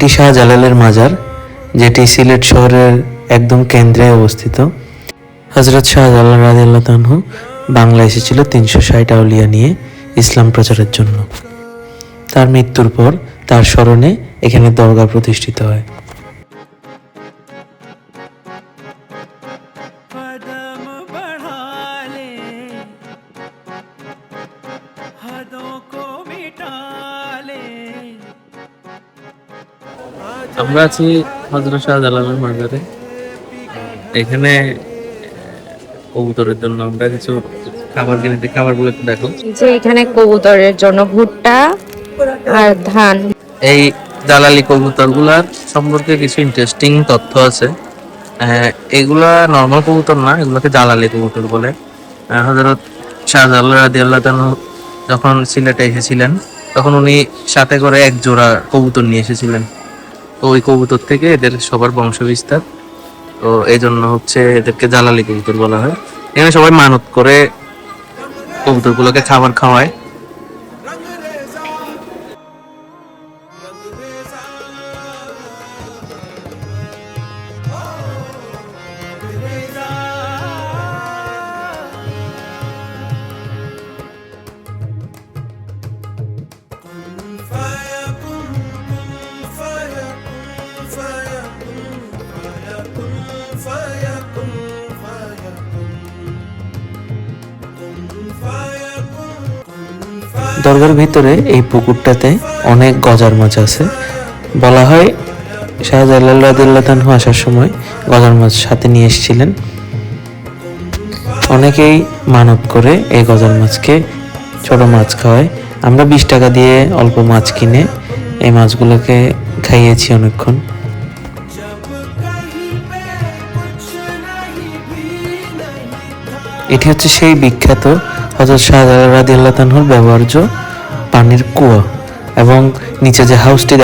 এটি শাহজালালের মাজার, যেটি সিলেট শহরের একদম কেন্দ্রে অবস্থিত। হযরত শাহজালাল রাদিয়াল্লাহু আনহু বাংলায় এসেছিল 360 আউলিয়া নিয়ে ইসলাম প্রচারের জন্য। তার মৃত্যুর পর তার স্মরণে এখানে দরগা প্রতিষ্ঠিত হয়। আমরা আছি হযরত শাহজালালের মাজারে। এখানে কবুতরের জন্য আমরা কিছু খাবার কিনেছি, খাবারগুলো একটু দেখো। যে এখানে কবুতরের জন্য ভুট্টা আর ধান। এই জালালি কবুতরগুলার সম্পর্কে কিছু ইন্টারেস্টিং তথ্য আছে। এগুলা নর্মাল কবুতর না, এগুলোকে জালালি কবুতর বলে। হযরত শাহজালাল রাদিয়াল্লাহু আনহু যখন সিলেটে এসেছিলেন তখন উনি সাথে করে এক জোড়া কবুতর নিয়ে এসেছিলেন। তো ওই কবুতর থেকে এদের সবার বংশ বিস্তার। তো এই জন্য হচ্ছে এদেরকে জালালি কবুতর বলা হয়। এখানে সবাই মানত করে কবুতরগুলোকে খাবার খাওয়ায়। দরগার ভিতরে এই পুকুরটাতে অনেক গজার মাছ আছে। বলা হয় শাহজালাল রাদিয়াল্লাহু আনহু আসার সময় গজার মাছ সাথে নিয়ে এসেছিলেন। অনেকেই মানত করে এই গজার মাছকে ছোট মাছ খাওয়ায়। আমরা 20 টাকা দিয়ে অল্প মাছ কিনে এই মাছগুলোকে খাইয়েছি অনেকক্ষণ। এটি হচ্ছে সেই বিখ্যাত হযরত শাহজালাল রাদিয়াল্লাহু আনহুর ব্যবহার্য পানির কুয়া, এবং নিচে যে হাউসটি